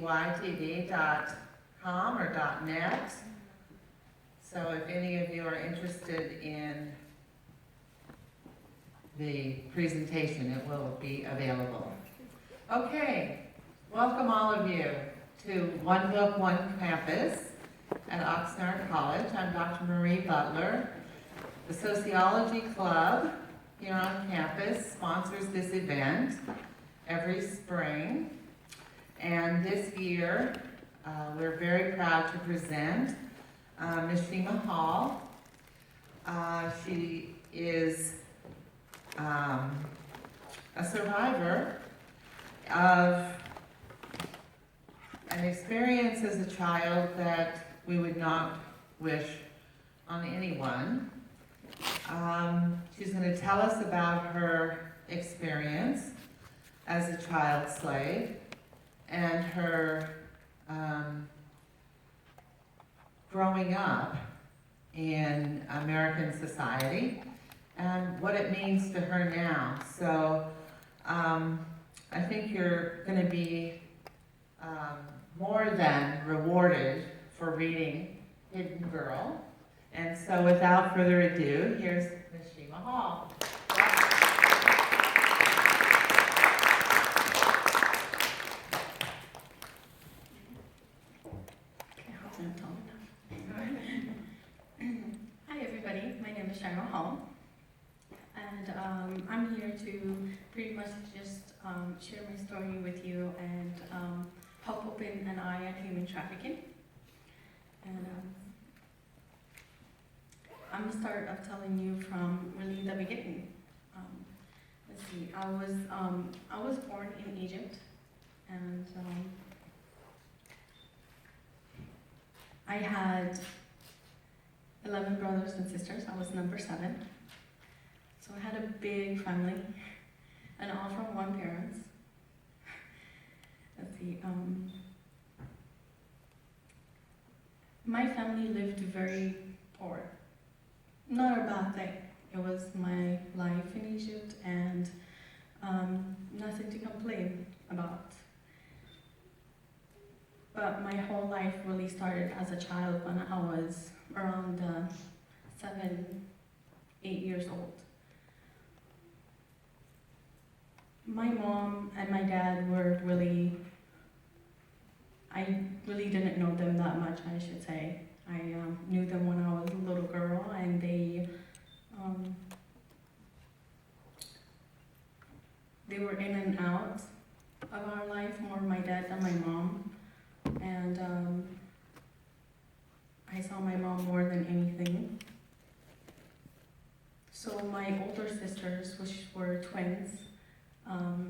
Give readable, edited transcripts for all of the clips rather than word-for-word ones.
SHIYTV.com or .net. So if any of you are interested in the presentation, it will be available. Okay, welcome all of you to One Book, One Campus at Oxnard College. I'm Dr. Marie Butler. The Sociology Club here on campus sponsors this event every spring. And this year, we're very proud to present Ms. SHIYMA Hall. She is a survivor of an experience as a child that we would not wish on anyone. She's going to tell us about her experience as a child slave and her growing up in American society and what it means to her now. So I think you're going to be more than rewarded for reading Hidden Girl. And so without further ado, here's Ms. SHIYMA Hall. Hi everybody, my name is SHIYMA Hall, and I'm here to pretty much just share my story with you and help open an eye on human trafficking. And I'm gonna start of telling you from really the beginning. Let's see, I was born in Egypt, and I had 11 brothers and sisters. I was number 7. So I had a big family, and all from one parents. Let's see, my family lived very poor. Not a bad thing. It was my life in Egypt, and nothing to complain about. But my whole life really started as a child when I was around 7, 8 years old. My mom and my dad were I really didn't know them that much, I should say. I knew them when I was a little girl, and they were in and out of our life, more my dad than my mom. And I saw my mom more than anything. So my older sisters, which were twins,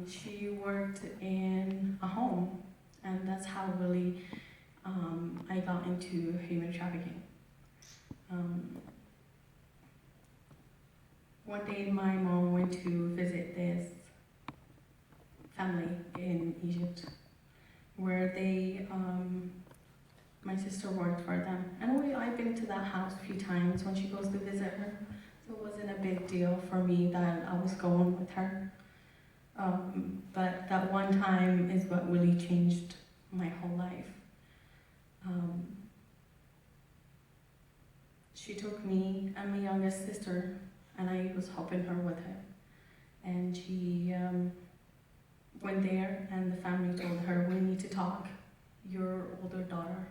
she worked in a home, and that's how really I got into human trafficking. One day my mom went to visit this family in Egypt where my sister worked for them. And I've been to that house a few times when she goes to visit her, so it wasn't a big deal for me that I was going with her. But that one time is what really changed my whole life. She took me and my youngest sister, and I was helping her with it. And she went there, and the family told her, "We need to talk. Your older daughter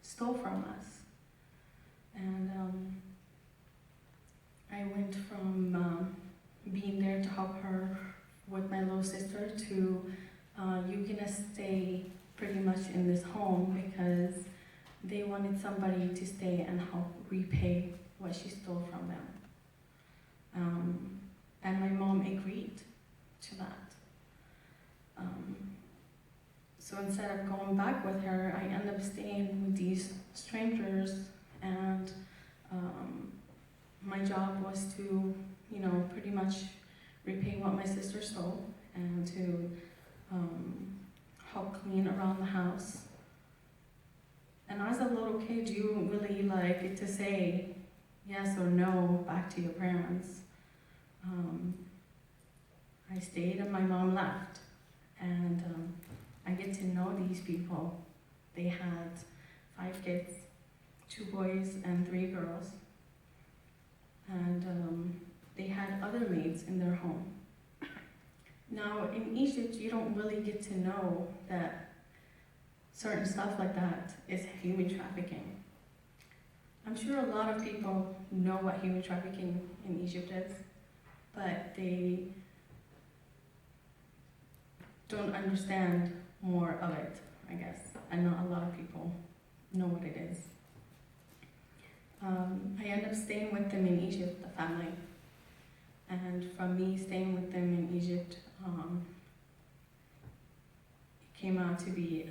stole from us." And I went from being there to help her with my little sister to you're gonna stay pretty much in this home because they wanted somebody to stay and help repay what she stole from them. And my mom agreed to that. So instead of going back with her, I ended up staying with these strangers, and my job was to, pretty much repay what my sister stole and to help clean around the house. And as a little kid, you really like to say yes or no back to your parents. I stayed and my mom left. And I get get to know these people. They had 5 kids, 2 boys and 3 girls. And they had other maids in their home. Now, in Egypt, you don't really get to know that certain stuff like that is human trafficking. I'm sure a lot of people know what human trafficking in Egypt is, but they don't understand more of it, I guess. And not a lot of people know what it is. I ended up staying with them in Egypt, the family. And from me staying with them in Egypt, it came out to be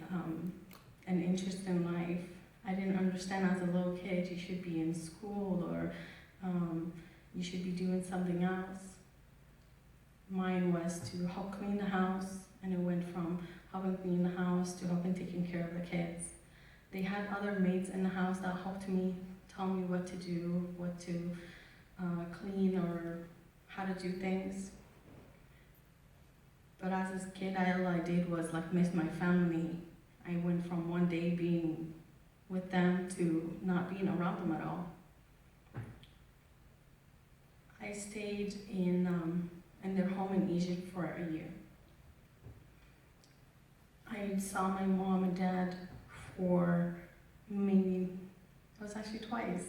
an interesting life. I didn't understand as a little kid you should be in school or you should be doing something else. Mine was to help clean the house, and it went from helping clean the house to helping taking care of the kids. They had other maids in the house that helped me, tell me what to do, what to clean or how to do things. But as a kid, all I did was like miss my family. I went from one day being with them to not being around them at all. I stayed in their home in Egypt for a year. I saw my mom and dad for maybe, it was actually twice.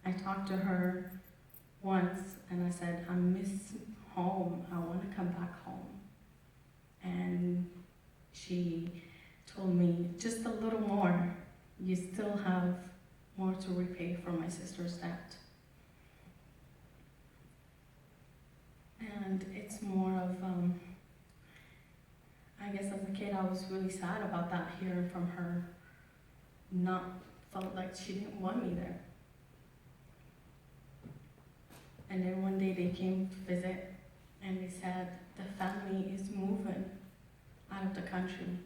I talked to her once and I said, I miss home, I want to come back home. And she told me, just a little more, you still have more to repay for my sister's debt. And it's more of, I guess as a kid I was really sad about that, hearing from her, felt like she didn't want me there. And then one day they came to visit and they said, the family is moving out of the country.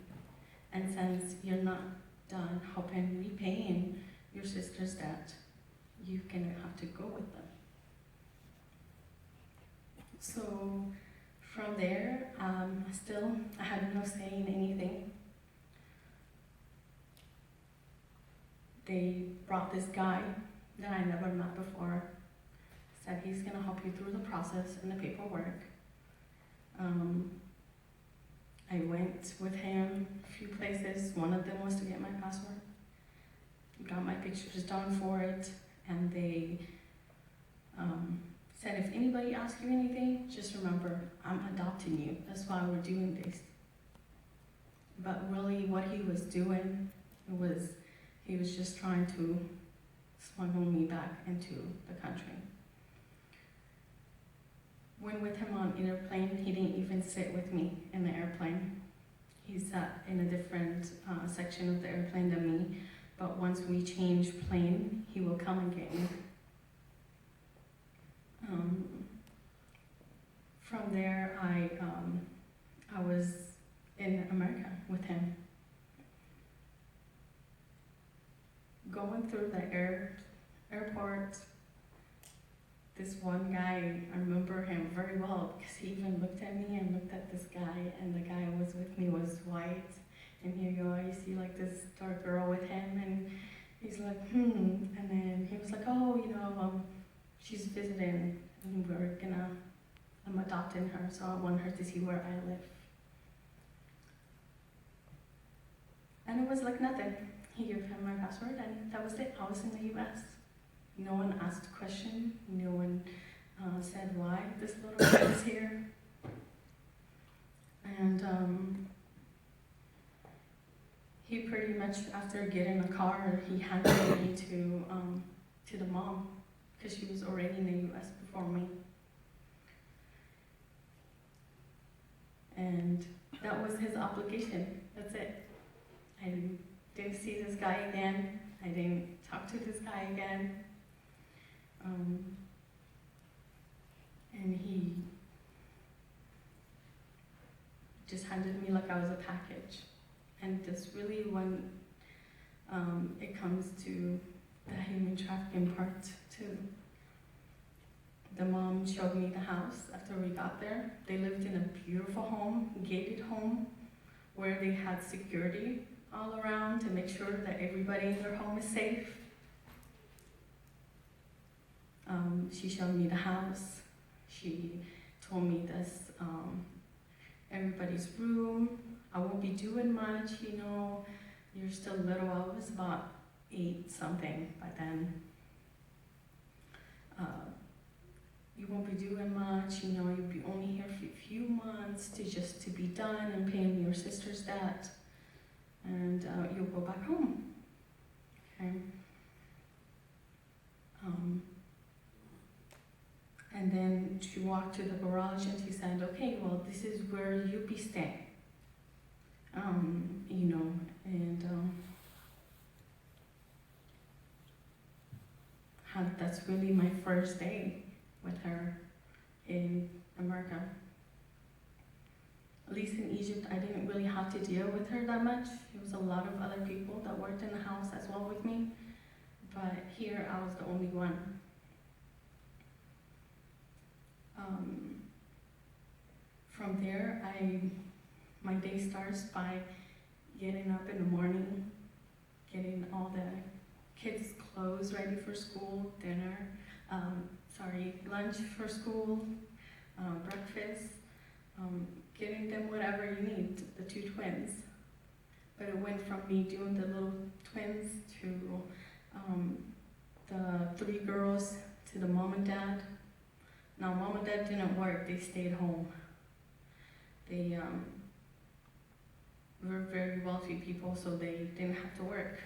And since you're not done helping repaying your sister's debt, you're gonna have to go with them. So from there, I had no say in anything. They brought this guy that I never met before, said he's gonna help you through the process and the paperwork. I went with him a few places. One of them was to get my passport. Got my pictures done for it, and they said, if anybody asks you anything, just remember, I'm adopting you. That's why we're doing this. But really what he was doing was, he was just trying to smuggle me back into the country. When with him on an airplane, he didn't even sit with me in the airplane. He sat in a different section of the airplane than me, but once we change plane, he will come and get me. From there, I was in America with him. Going through the airport, this one guy, I remember him very well because he even looked at me and looked at this guy, and the guy who was with me was white. And here you are, you see like this dark girl with him, and he's like, And then he was like, oh, she's visiting, and I'm adopting her, so I want her to see where I live. And it was like nothing. He gave him my password, and that was it. I was in the US. No one asked a question. No one said why this little guy is here. And he pretty much, after getting a car, he handed me to the mom, because she was already in the US before me. And that was his obligation. That's it. I didn't see this guy again. I didn't talk to this guy again. And he just handed me like I was a package. And that's really when it comes to the human trafficking part too. The mom showed me the house after we got there. They lived in a beautiful home, gated home, where they had security all around to make sure that everybody in their home is safe. She showed me the house. She told me this, everybody's room. I won't be doing much, you know. You're still little. I was about 8 something by then. You won't be doing much, you know. You'll be only here for a few months to be done and paying your sister's debt, and you'll go back home. Okay. And then she walked to the garage and she said, okay, well, this is where you'll be staying. You know, and that's really my first day with her in America. At least in Egypt, I didn't really have to deal with her that much. There was a lot of other people that worked in the house as well with me, but here I was the only one. From there, my day starts by getting up in the morning, getting all the kids' clothes ready for school, lunch for school, breakfast, getting them whatever you need, the 2 twins. But it went from me doing the little twins to the 3 girls to the mom and dad. Now, mom and dad didn't work, they stayed home. They were very wealthy people, so they didn't have to work.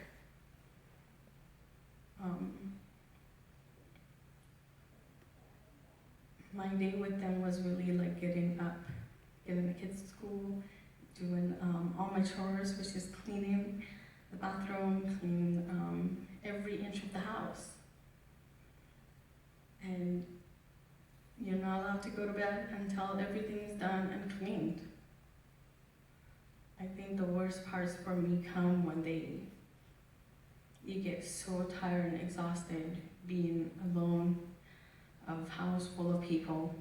My day with them was really like getting up, getting the kids to school, doing all my chores, which is cleaning the bathroom, cleaning every inch of the house. And you're not allowed to go to bed until everything is done and cleaned. I think the worst parts for me come when you get so tired and exhausted being alone, of house full of people,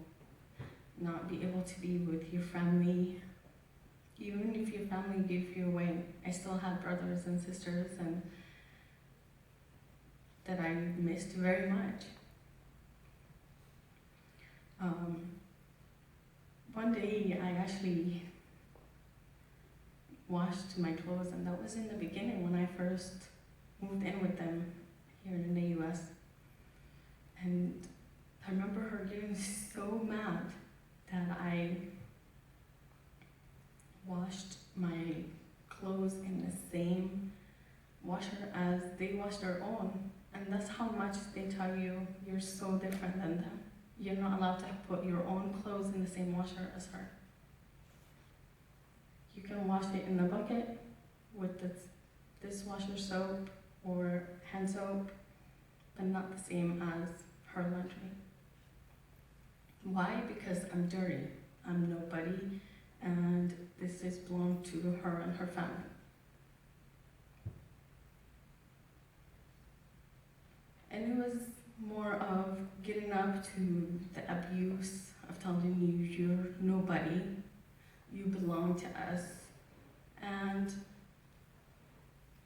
not be able to be with your family. Even if your family gave you away, I still had brothers and sisters and that I missed very much. One day I actually washed my clothes, and that was in the beginning when I first moved in with them here in the US. And I remember her getting so mad that I washed my clothes in the same washer as they washed their own. And that's how much they tell you you're so different than them. You're not allowed to put your own clothes in the same washer as her. You can wash it in the bucket with the dishwasher soap or hand soap, but not the same as her laundry. Why? Because I'm dirty. I'm nobody, and this is belonged to her and her family. And it was more of getting up to the abuse of telling you you're nobody, you belong to us, and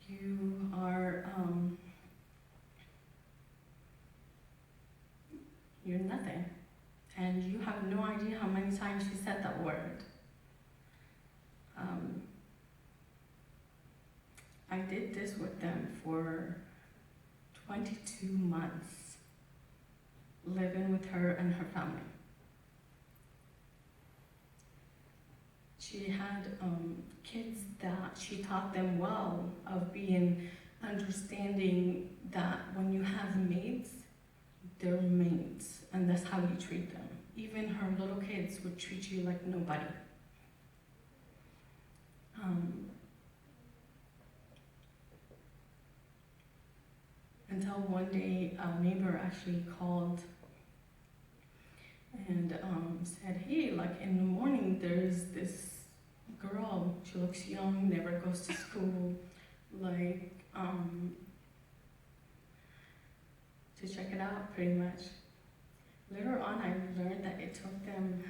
you are, you're nothing. And you have no idea how many times she said that word. I did this with them for 22 months. Living with her and her family. She had kids that she taught them well of being understanding that when you have mates, they're mates, and that's how you treat them. Even her little kids would treat you like nobody. Until one day, a neighbor actually called and said, hey, like in the morning, there's this girl, she looks young, never goes to school, like, to check it out, pretty much. Later on, I learned that it took them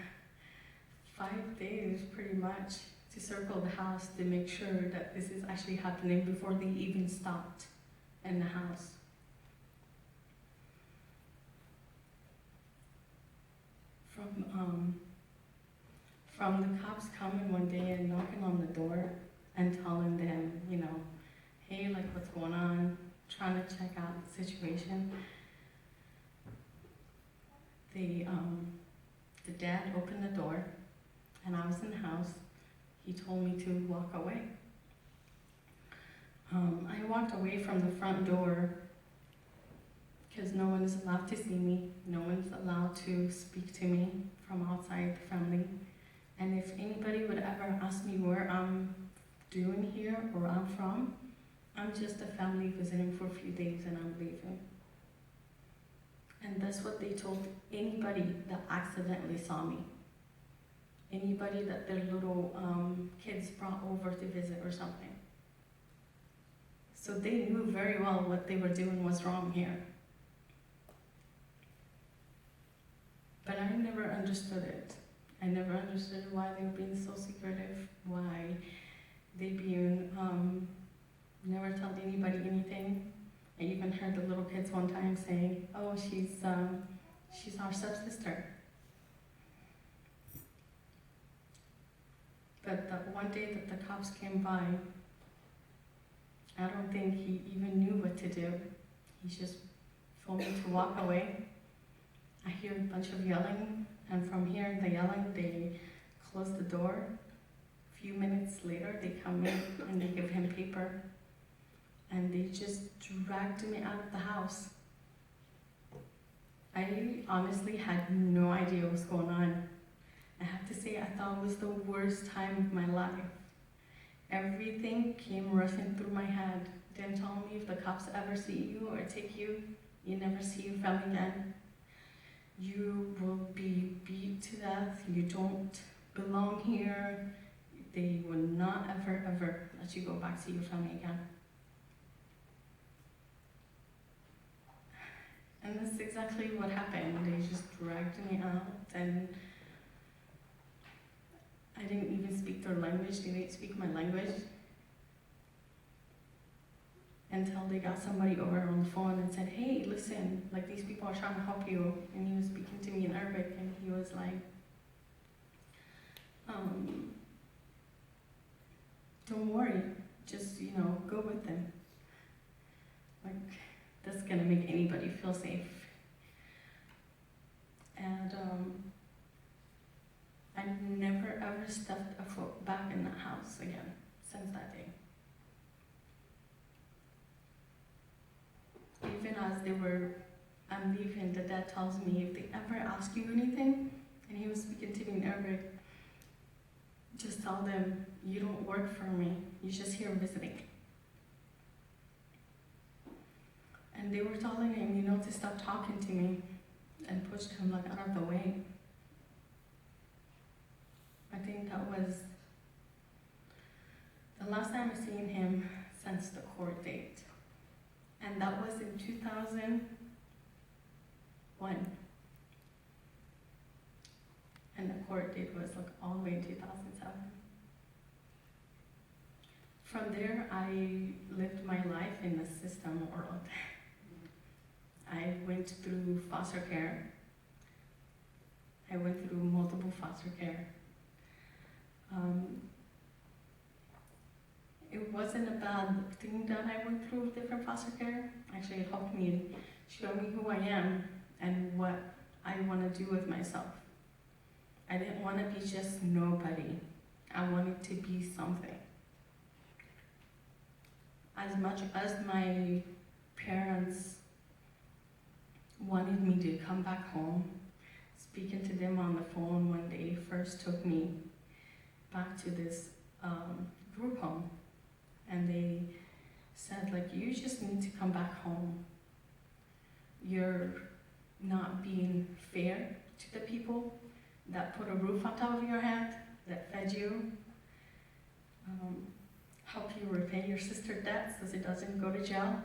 5 days, pretty much, to circle the house to make sure that this is actually happening before they even stopped in the house. From the cops coming one day and knocking on the door and telling them, you know, hey, like, what's going on, trying to check out the situation. The dad opened the door, and I was in the house. He told me to walk away. I walked away from the front door because no one is allowed to see me. No one's allowed to speak to me from outside the family. And if anybody would ever ask me where I'm doing here or I'm from, I'm just a family visiting for a few days and I'm leaving. And that's what they told anybody that accidentally saw me. Anybody that their little kids brought over to visit or something. So they knew very well what they were doing was wrong here. But I never understood it. I never understood why they were being so secretive, why they being, never told anybody anything. I even heard the little kids one time saying, oh, she's our stepsister. But that one day that the cops came by, I don't think he even knew what to do. He just told me to walk away. I hear a bunch of yelling, and from hearing the yelling, they close the door. A few minutes later, they come in and they give him paper, and they just dragged me out of the house. I honestly had no idea what was going on. I have to say, I thought it was the worst time of my life. Everything came rushing through my head. Didn't tell me if the cops ever see you or take you, you never see your family again. You will be beat to death. You don't belong here. They will not ever, ever let you go back to your family again. And that's exactly what happened. They just dragged me out, and I didn't even speak their language. They didn't speak my language until they got somebody over on the phone and said, hey, listen, like, these people are trying to help you. And he was speaking to me in Arabic, and he was like, don't worry, just, you know, go with them. Like, that's gonna make anybody feel safe. And I never ever stepped a foot back in that house again since that day. Even as I'm leaving, the dad tells me, if they ever ask you anything, and he was speaking to me in Arabic, just tell them, you don't work for me, you're just here visiting. And they were telling him, you know, to stop talking to me, and pushed him like out of the way. I think that was the last time I seen him since the court date. And that was in 2001. And the court date was like all the way in 2007. From there, I lived my life in the system world. I went through foster care. I went through multiple foster care. It wasn't a bad thing that I went through different foster care. Actually, it helped me show me who I am and what I want to do with myself. I didn't want to be just nobody. I wanted to be something. As much as my parents wanted me to come back home, speaking to them on the phone when they first took me back to this group home, and they said, like, you just need to come back home. You're not being fair to the people that put a roof on top of your head, that fed you, help you repay your sister's debts so it doesn't go to jail.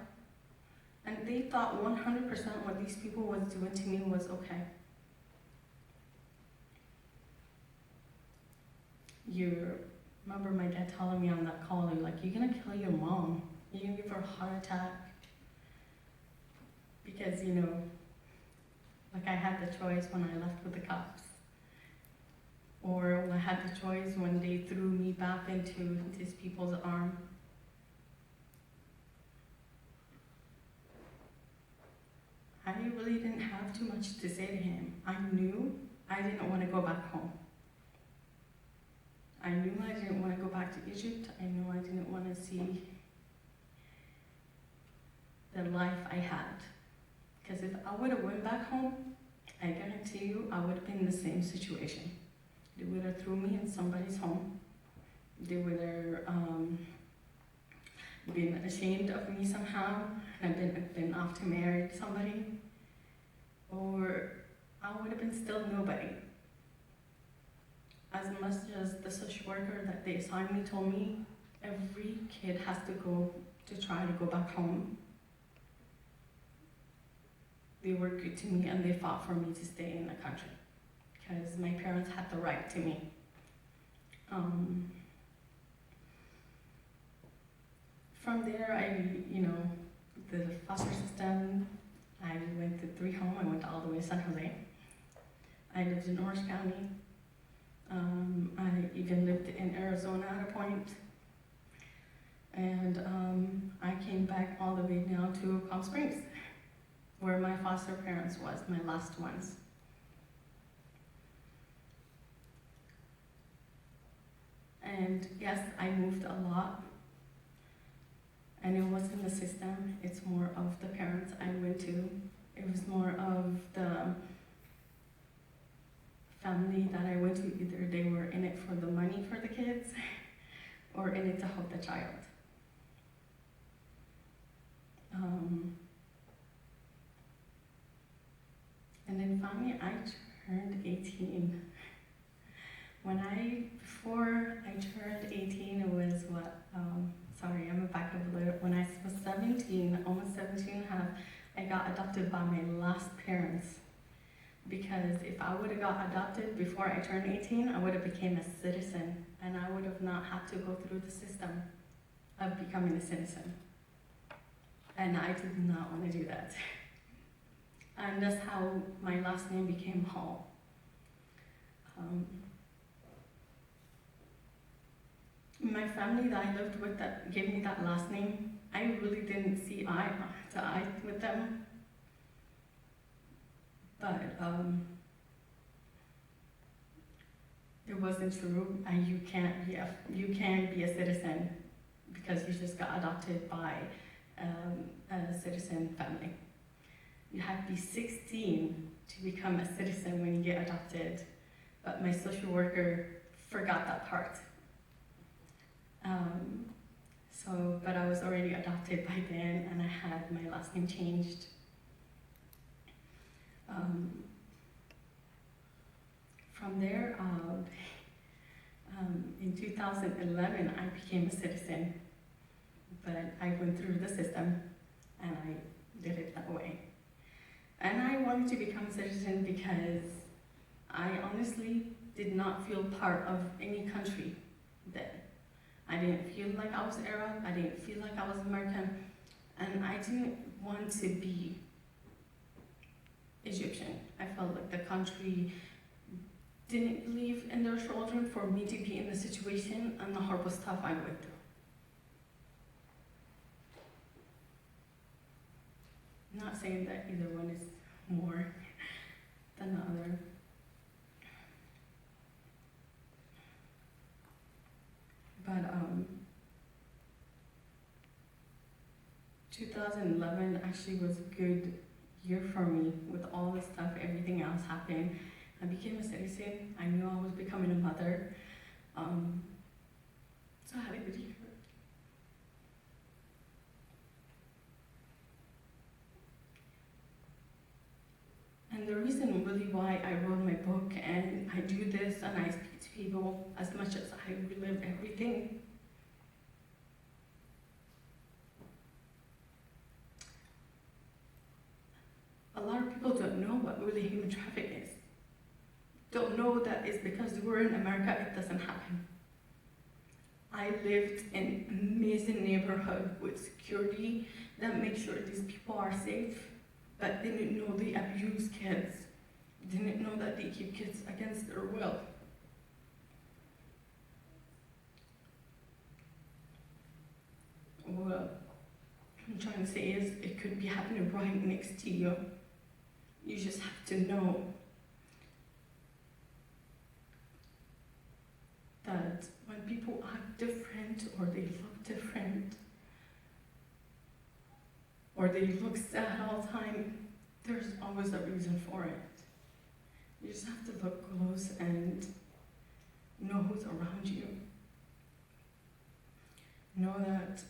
And they thought 100% what these people was doing to me was okay. remember my dad telling me on that call, like, you're gonna kill your mom. You're gonna give her a heart attack. Because, you know, like I had the choice when I left with the cops. Or I had the choice when they threw me back into these people's arm. I really didn't have too much to say to him. I knew I didn't want to go back home. I knew I didn't want to go back to Egypt. I knew I didn't want to see the life I had. Because if I would have went back home, I guarantee you I would have been in the same situation. They would have threw me in somebody's home. They would have been ashamed of me somehow, and been off to marry somebody. Or I would have been still nobody. As much as the social worker that they assigned me told me, every kid has to go to try to go back home. They were good to me and they fought for me to stay in the country because my parents had the right to me. From there, the foster system, I went to 3 homes. I went all the way to San Jose. I lived in Orange County. I even lived in Arizona at a point. And I came back all the way down to Palm Springs, where my foster parents was, my last ones. And yes, I moved a lot. And it wasn't the system, it's more of the parents I went to. It was more of the family that I went to. Either they were in it for the money for the kids or in it to help the child. And then finally I turned 18. Before I turned 18, it was I'm back up a little. When I was 17, almost 17 and a half, I got adopted by my last parents. Because if I would have got adopted before I turned 18, I would have became a citizen. And I would have not had to go through the system of becoming a citizen. And I did not want to do that. And that's how my last name became Hall. My family that I lived with that gave me that last name, I really didn't see eye to eye with them. But it wasn't true. And you can be a citizen because you just got adopted by a citizen family. You have to be 16 to become a citizen when you get adopted. But my social worker forgot that part. But I was already adopted by then, and I had my last name changed. From there, in 2011, I became a citizen, but I went through the system, and I did it that way. And I wanted to become a citizen because I honestly did not feel part of any country then. I didn't feel like I was Arab, I didn't feel like I was American, and I didn't want to be Egyptian. I felt like the country didn't believe in their children for me to be in the situation and the horrible stuff I went through. I'm not saying that either one is more than the other. 2011 actually was a good year for me with all the stuff, everything else happened. I became a citizen. I knew I was becoming a mother. So I had a good year. And the reason really why I wrote my book and I do this and I speak to people as much as I relive everything, a lot of people don't know what really human trafficking is. Don't know that it's because we're in America, it doesn't happen. I lived in an amazing neighborhood with security that made sure these people are safe, but didn't know they abuse kids, didn't know that they keep kids against their will. What I'm trying to say is it could be happening right next to you. You just have to know that when people act different or they look different or they look sad all the time, there's always a reason for it. You just have to look close and know who's around you. Know that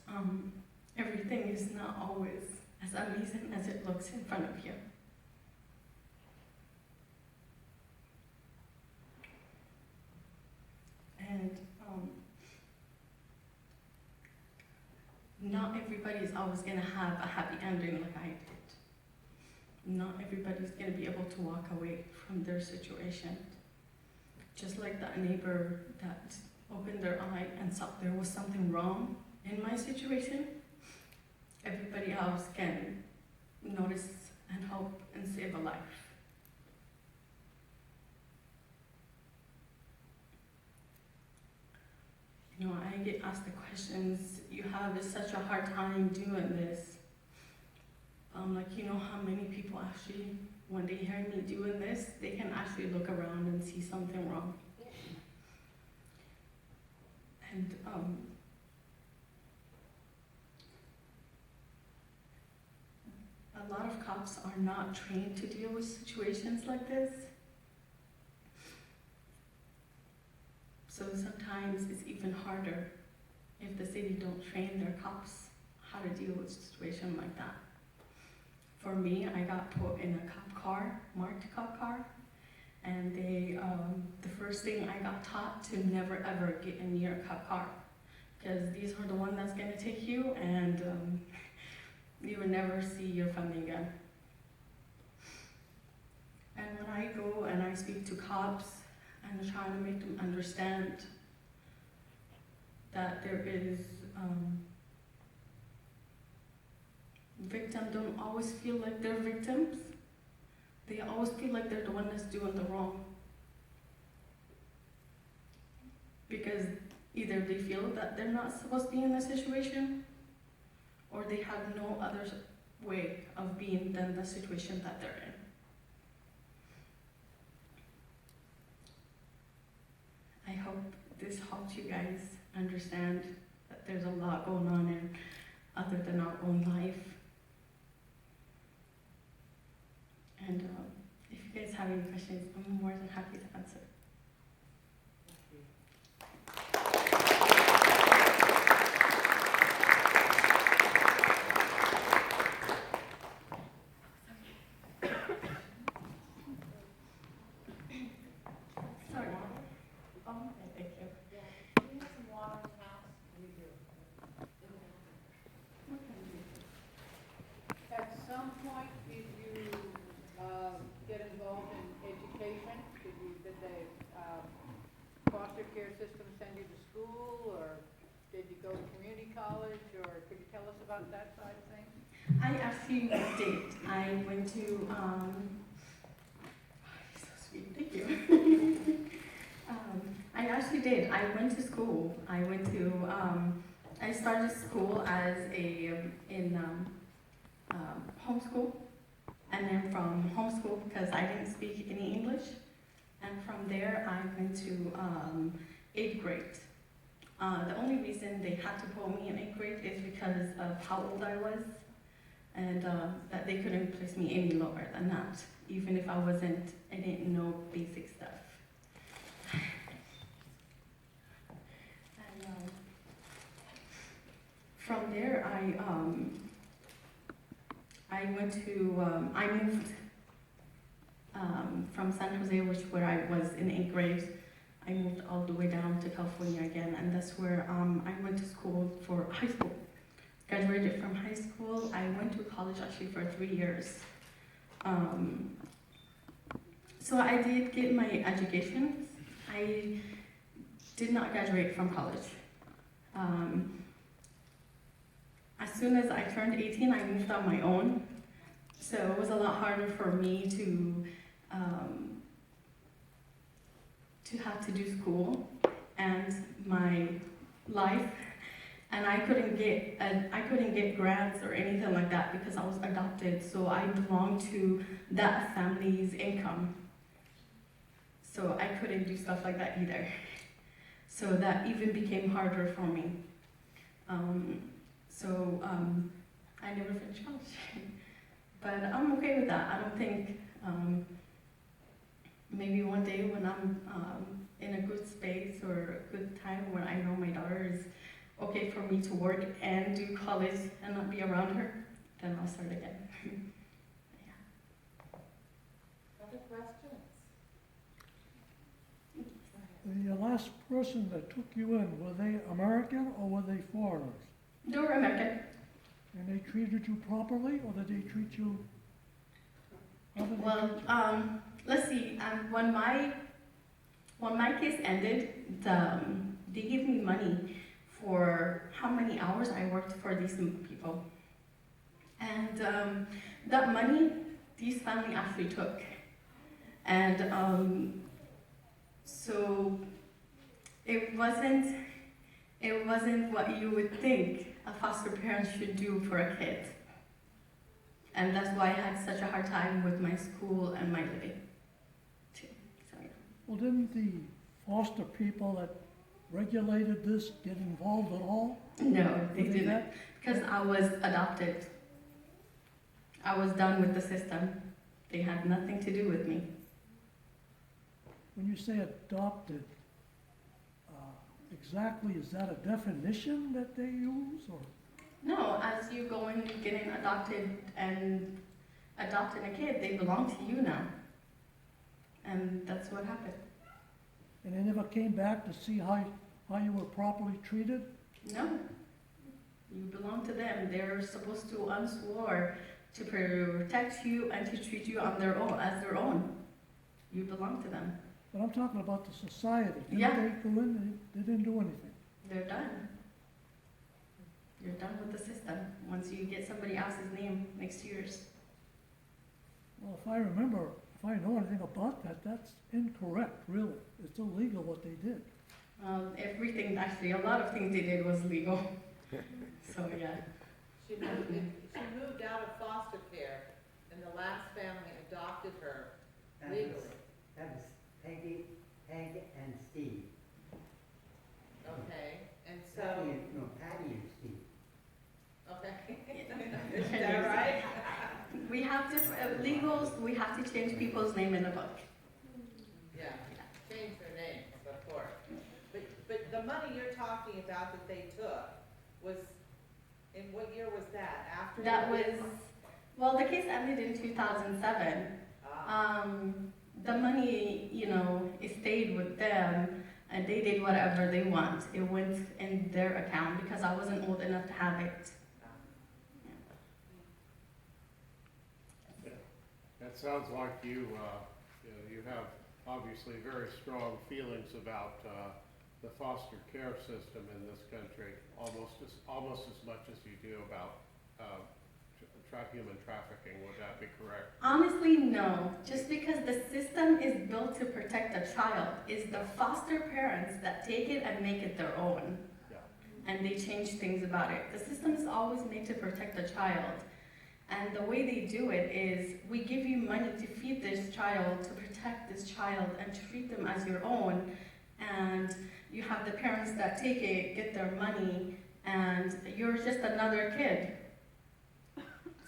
everything is not always as amazing as it looks in front of you. And not everybody is always going to have a happy ending like I did. Not everybody's going to be able to walk away from their situation. Just like that neighbor that opened their eye and saw there was something wrong in my situation, everybody else can notice and help and save a life. You know, I get asked the questions, you have such a hard time doing this. I'm like, you know how many people actually, when they hear me doing this, they can actually look around and see something wrong. And a lot of cops are not trained to deal with situations like this. So sometimes it's even harder if the city don't train their cops how to deal with a situation like that. For me, I got put in a cop car, marked cop car, and they, the first thing I got taught to never ever get in near a cop car, because these are the ones that's gonna take you, and you will never see your family again. And when I go and I speak to cops, and trying to make them understand that there is, victims don't always feel like they're victims. They always feel like they're the one that's doing the wrong. Because either they feel that they're not supposed to be in the situation, or they have no other way of being than the situation that they're in. I hope this helps you guys understand that there's a lot going on in other than our own life. And if you guys have any questions, I'm more than happy to answer. Sorry. Oh, okay, thank you. Do you have some water in the house? We do. What can I do? At some point, did you get involved in education? Did the foster care system send you to school, or did you go to community college, or could you tell us about that side of things? I actually did. I went to, so sweet, thank you. I actually did. I went to school. I went to, I started school as homeschool. And then from homeschool, because I didn't speak any English. And from there, I went to 8th grade. The only reason they had to put me in 8th grade is because of how old I was, and that they couldn't place me any lower than that, even if I didn't know basic stuff. And from there, I went to, I moved from San Jose, where I was in 8th grade. I moved all the way down to California again, and that's where I went to school for high school. Graduated from high school. I went to college actually for 3 years. So I did get my education. I did not graduate from college. soon as I turned 18, I moved on my own. So it was a lot harder for me to have to do school and my life, and I couldn't get grants or anything like that because I was adopted. So I belonged to that family's income. So I couldn't do stuff like that either. So that even became harder for me. I never finished college. But I'm okay with that. I don't think, maybe one day when I'm in a good space or a good time when I know my daughter is okay for me to work and do college and not be around her, then I'll start again. Other questions? The last person that took you in, were they American or were they foreigners? They were American. And they treated you properly, or did they treat you? How did they Well, treat you? let's see. When my case ended, they gave me money for how many hours I worked for these people, and that money these family actually took, and so it wasn't what you would think a foster parent should do for a kid. And that's why I had such a hard time with my school and my living, too. So, yeah. Well, didn't the foster people that regulated this get involved at all? No, they Were didn't. that? Because I was adopted. I was done with the system. They had nothing to do with me. When you say adopted, exactly, is that a definition that they use, or? No, as you go in getting adopted and adopting a kid, they belong to you now. And that's what happened. And they never came back to see how you were properly treated? No. You belong to them. They're supposed to unswore to protect you and to treat you on their own, as their own. You belong to them. But I'm talking about the society. Yeah. Didn't they go in, they didn't do anything? They're done. You're done with the system once you get somebody else's name next to yours. Well, if I know anything about that, that's incorrect, really. It's illegal what they did. Everything, actually, a lot of things they did was legal. So, yeah. She moved out of foster care, and the last family adopted her legally. That was Peg and Steve. Okay, and so, Patty and Steve. okay. Is that right? We have different legals, we have to change people's name in the book. Yeah, change their names, of course. But the money you're talking about that they took was, in what year was that? After? That was, well, the case ended in 2007. Ah, The money, it stayed with them, and they did whatever they want. It went in their account because I wasn't old enough to have it. That sounds like you have obviously very strong feelings about the foster care system in this country, almost as much as you do about human trafficking. Would that be correct? Honestly, no. Just because the system is built to protect a child, is the foster parents that take it and make it their own. Yeah. And they change things about it. The system is always made to protect a child. And the way they do it is, we give you money to feed this child, to protect this child, and treat them as your own. And you have the parents that take it, get their money, and you're just another kid.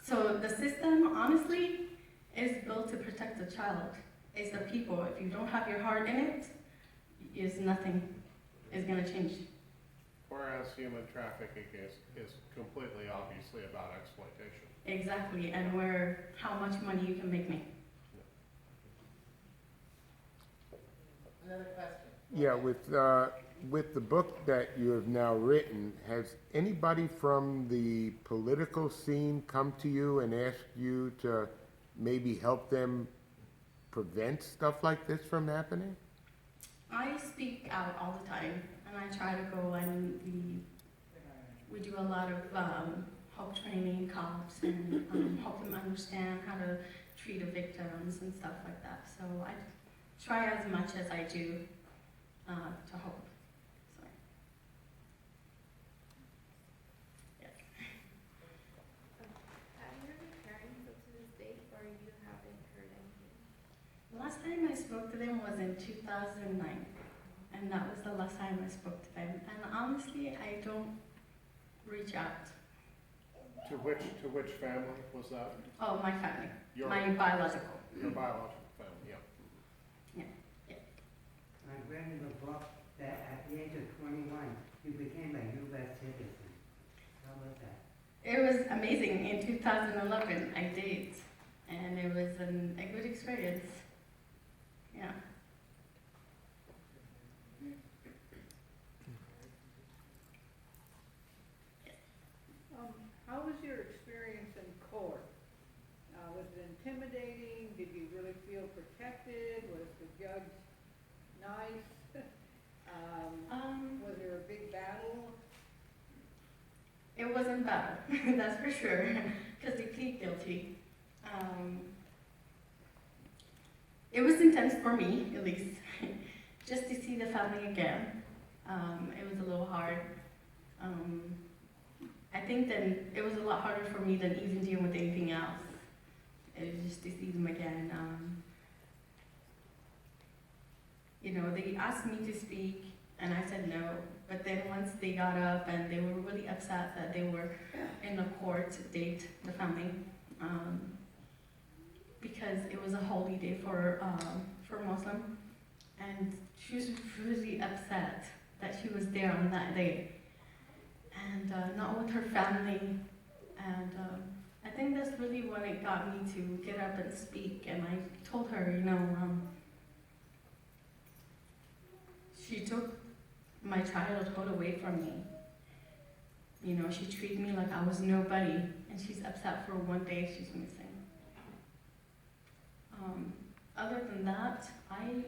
So the system, honestly, is built to protect the child. It's the people. If you don't have your heart in it, nothing is going to change. Whereas human trafficking is completely obviously about exploitation. Exactly, and how much money you can make me. another question. Yeah, with the book that you have now written, has anybody from the political scene come to you and asked you to maybe help them prevent stuff like this from happening? I speak out all the time, and I try to go and we do a lot of help training cops and help them understand how to treat the victims and stuff like that. So I try as much as I do to help. So, yes. Have you heard any parents up to this date, or you haven't heard anything? Last time I spoke to them was in 2009, and that was the last time I spoke to them. And honestly, I don't reach out. To which family was that? Oh, my family, Your, my biological. your biological family, yeah. I read in the book that at the age of 21, you became a U.S. citizen. How was that? It was amazing. In 2011, I did, and it was a good experience. Yeah. How was your experience in court? Was it intimidating? Did you really feel protected? Was the judge nice? Was there a big battle? It wasn't bad, that's for sure, because they plead guilty. It was intense for me, at least, just to see the family again. It was a little hard. I think that it was a lot harder for me than even dealing with anything else. It was just to see them again. You know, they asked me to speak, and I said no. But then once they got up and they were really upset that they were in the court date, the family, because it was a holy day for Muslim, and she was really upset that she was there on that day, and not with her family, and I think that's really when it got me to get up and speak, and I told her, you know, she took my childhood away from me. You know, she treated me like I was nobody, and she's upset for one day she's missing. Other than that, I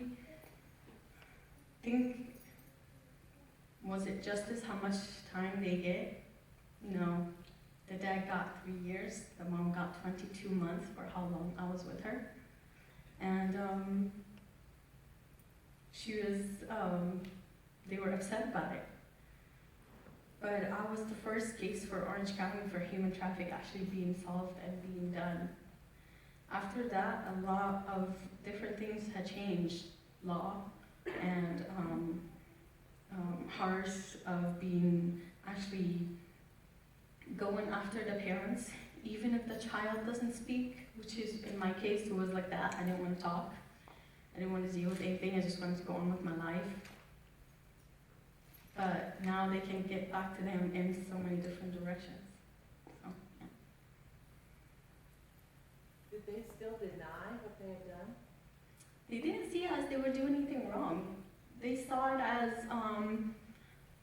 think, was it justice how much time they get? You know, the dad got 3 years, the mom got 22 months for how long I was with her. And she was, they were upset about it. But I was the first case for Orange County for human traffic actually being solved and being done. After that, a lot of different things had changed, law and harsh of being actually going after the parents, even if the child doesn't speak, which is, in my case, it was like that. I didn't want to talk. I didn't want to deal with anything. I just wanted to go on with my life. But now they can get back to them in so many different directions. So, yeah. Did they still deny what they had done? They didn't see it as they were doing anything wrong. They saw it as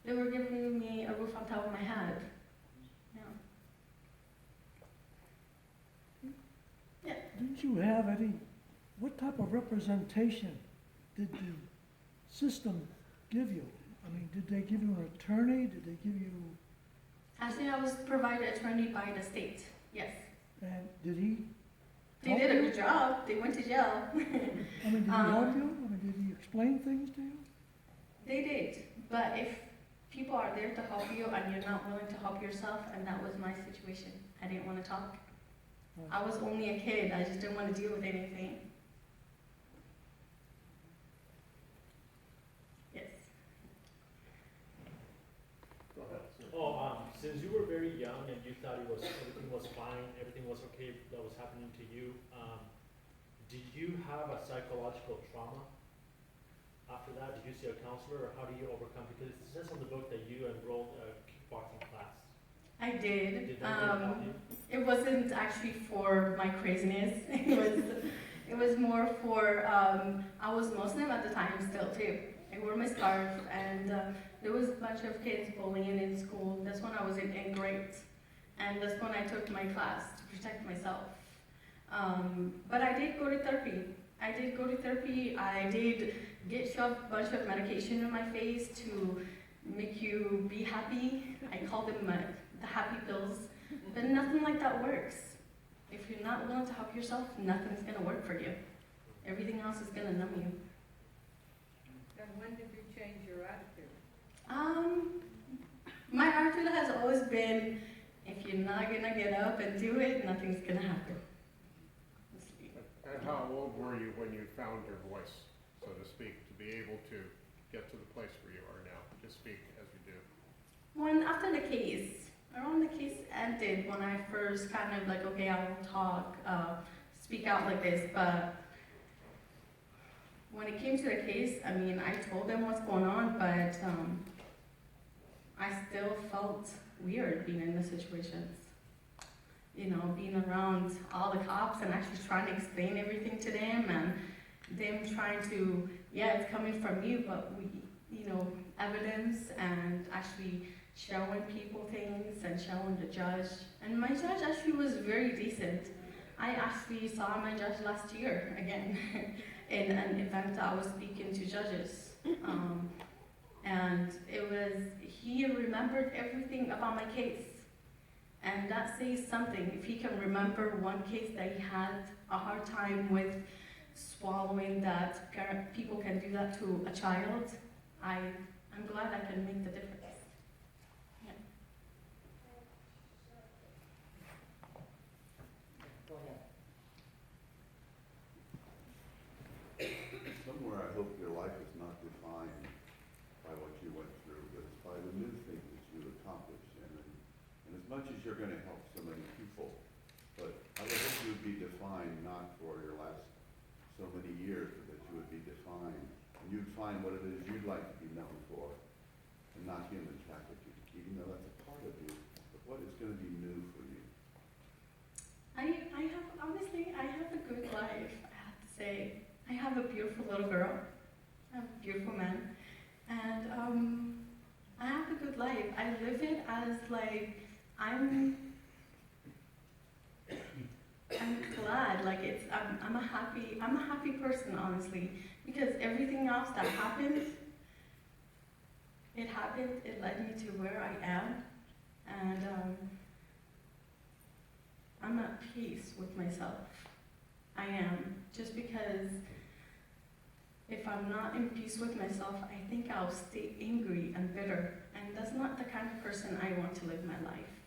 they were giving me a roof on top of my head. Yeah. Didn't you have any, what type of representation did the system give you? I mean, did they give you an attorney? Did they give you, Actually, I was provided attorney by the state. Yes. and did he? They help did a you? good job. They went to jail. I mean, did he help you? I mean, did he explain things to you? They did. But if people are there to help you and you're not willing to help yourself, and that was my situation. I didn't want to talk. I was only a kid. I just didn't want to deal with anything. Yes. Go ahead, sir. Since you were very young and you thought everything was fine, everything was okay that was happening to you, did you have a psychological trauma after that? Did you see a counselor, or how do you overcome? Because it says on the book that you enrolled a kickboxing class. I did. Did that help you? It wasn't actually for my craziness. It was more for, I was Muslim at the time still too. I wore my scarf, and there was a bunch of kids bullying in school. That's when I was in 8th grade. And that's when I took my class to protect myself. But I did go to therapy. I did get shoved a bunch of medication in my face to make you be happy. I call them the happy pills. But nothing like that works. If you're not willing to help yourself, nothing's gonna work for you. Everything else is gonna numb you. And when did you change your attitude? My attitude has always been, if you're not gonna get up and do it, nothing's gonna happen. And how old were you when you found your voice, so to speak, to be able to get to the place where you are now, to speak as you do? When after the case, around the case ended, when I first kind of like, okay, I will talk, speak out like this, but when it came to the case, I mean, I told them what's going on, but I still felt weird being in the situations. You know, being around all the cops and actually trying to explain everything to them, and them trying to, yeah, it's coming from you, but we, you know, evidence and actually showing people things and showing the judge. And my judge actually was very decent. I actually saw my judge last year again in an event I was speaking to judges. And it was, he remembered everything about my case. And that says something. If he can remember one case that he had a hard time with swallowing, that people can do that to a child, I'm glad I can make the difference. Yeah. Go ahead. Somewhere I hope your life is not defined by what you went through, but it's by the new things that you accomplished. And as much as you're going to help so many people, but I would hope you would be defined not for your last so many years, but that you would be defined and you'd find what it is you'd like to be known for, and not human trafficking, even though that's a part of you. But what is going to be new for you? I have, honestly, I have a good life, I have to say. I have a beautiful little girl, I have a beautiful man, and I have a good life. I live it as like, I'm glad, like I'm a happy person, honestly, because everything else that happened, it led me to where I am, and I'm at peace with myself. I am, just because if I'm not in peace with myself, I think I'll stay angry and bitter, and that's not the kind of person I want to live my life.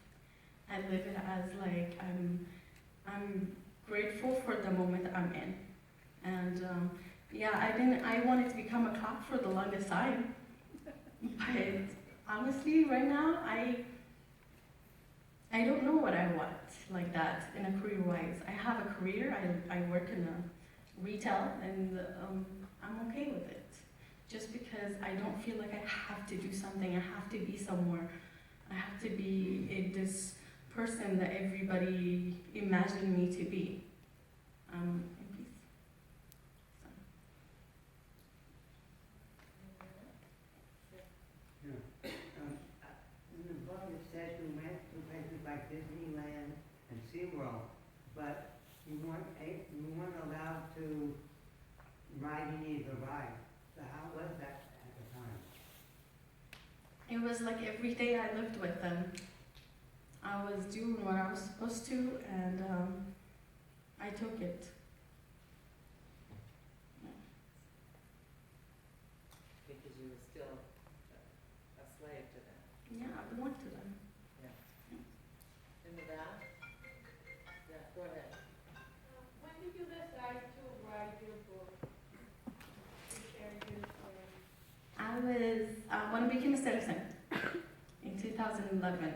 I live it as like, I'm grateful for the moment I'm in. And yeah, I wanted to become a cop for the longest time. But honestly, right now, I don't know what I want like that in a career-wise. I have a career, I work in a retail, and I'm okay with it. Just because I don't feel like I have to do something, I have to be somewhere. I have to be this person that everybody imagined me to be. In peace. So. Yeah. In the book it says you went to places like Disneyland and SeaWorld, but you weren't allowed to ride any of the rides. So how was that at the time? It was like every day I lived with them. I was doing what I was supposed to, and I took it. Because you were still a slave to them. Yeah, I belong to them. In the back? Yeah, go ahead. When did you decide to write your book, to share your story? I was, when I became a citizen in 2011,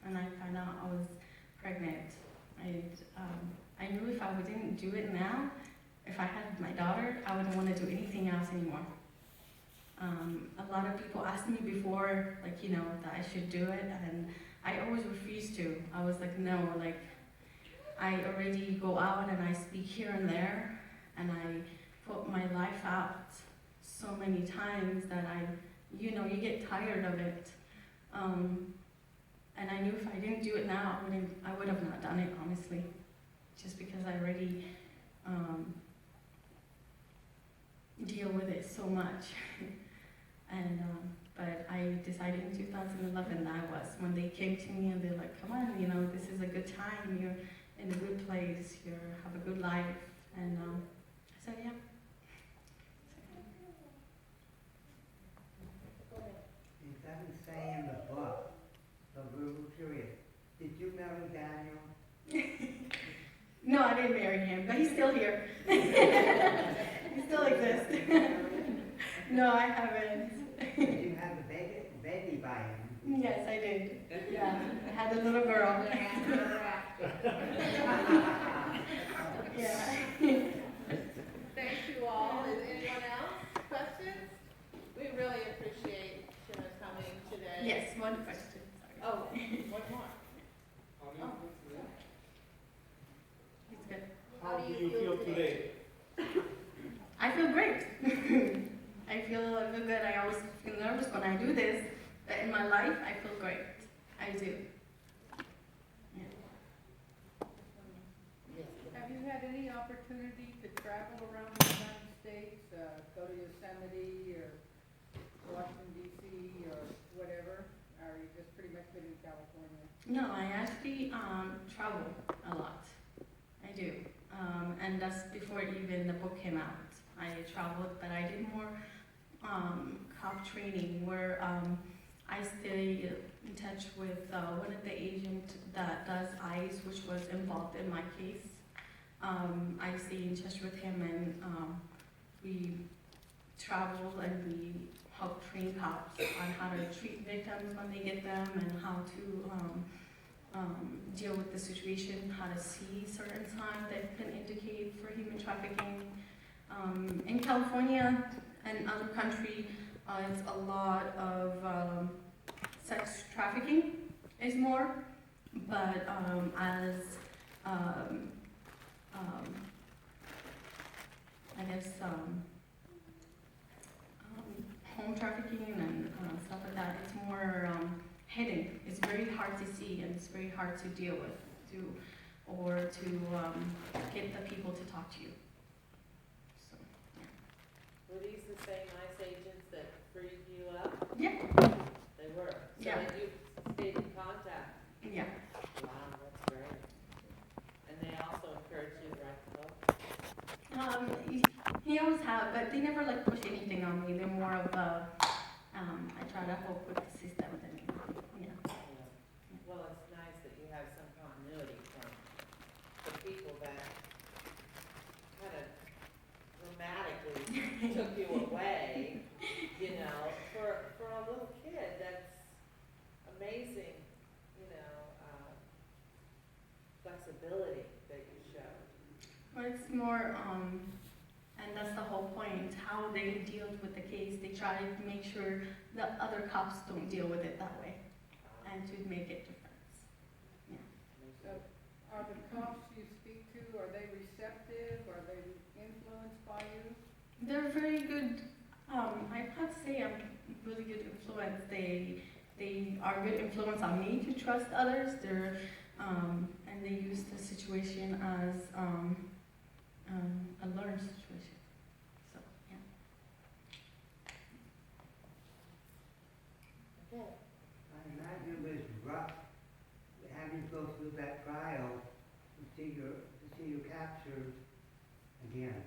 and I found out I was pregnant. I knew if I didn't do it now, if I had my daughter, I wouldn't want to do anything else anymore. A lot of people asked me before, like, you know, that I should do it, and I always refused to. I was like, no, like, I already go out and I speak here and there, and I put my life out so many times that you get tired of it. And I knew if I didn't do it now, I would have not done it, honestly, just because I already deal with it so much. And But I decided in 2011 that I was. When they came to me and they're like, come on, you know, this is a good time, you're in a good place, you have a good life. And I said, yeah. It doesn't say in the book, so we're curious. Did you marry Daniel? No, I didn't marry him, but he's still here. He still exists. No, I haven't. Did you have a baby by him? Yes, I did. Yeah, I had a little girl. Yeah. Thank you all. Is anyone else? Questions? We really appreciate Shima coming today. Yes, one question. Sorry. Oh, one more. Oh. He's good. How do you feel today? I feel great. I feel good. I always feel nervous when I do this, but in my life, I feel great. I do. Yeah. Have you had any opportunity to travel around the United States, go to Yosemite or Washington DC or whatever? Or you just pretty much been in California? No, I actually travel a lot. I do. And that's before even the book came out. I traveled, but I did more cop training where I stay in touch with one of the agents that does ICE, which was involved in my case. I stay in touch with him, and we travel and we help train cops on how to treat victims when they get them, and how to deal with the situation, how to see certain signs that can indicate for human trafficking. In California and other countries, it's a lot of sex trafficking is more, but as I guess home trafficking and stuff like that, it's more hidden. It's very hard to see, and it's very hard to deal with, or to get the people to talk to you. So, yeah. Were these the same ICE agents that freed you up? Yeah. They were? So Yeah. that you stayed in contact? Yeah. Wow, that's great. And they also encouraged you to write the book? He always have, but they never like push anything on me. They're more of a, I try to help with the system than, yeah. Well, it's nice that you have some continuity from the people that kind of dramatically took you away, you know, for a little kid. That's amazing, you know, flexibility that you showed. Well, it's more, and that's the whole point, how they deal with the case. They try to make sure that other cops don't deal with it that way, and to make it different. Yeah. So are the cops you speak to, are they receptive? Are they influenced by you? They're very good. I have to say I'm really good influence. They are good influence on me to trust others. They're and they use the situation as a learned situation. So yeah. Okay. I imagine it was rough having to go through that trial to see your captures again.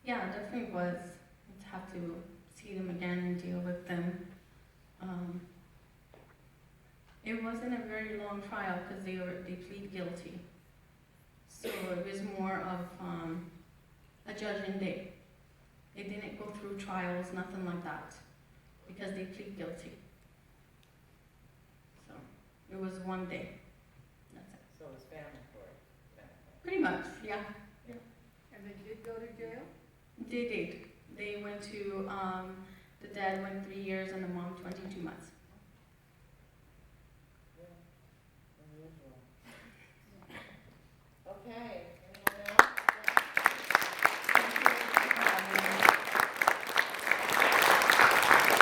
Yeah, it definitely was. I'd have to see them again and deal with them. It wasn't a very long trial because they plead guilty. So it was more of a judgment day. They didn't go through trials, nothing like that, because they plead guilty. So it was one day. That's it. So it was family court. Pretty much, yeah. And they did go to jail? They did. They went to, the dad went 3 years and the mom 22 months.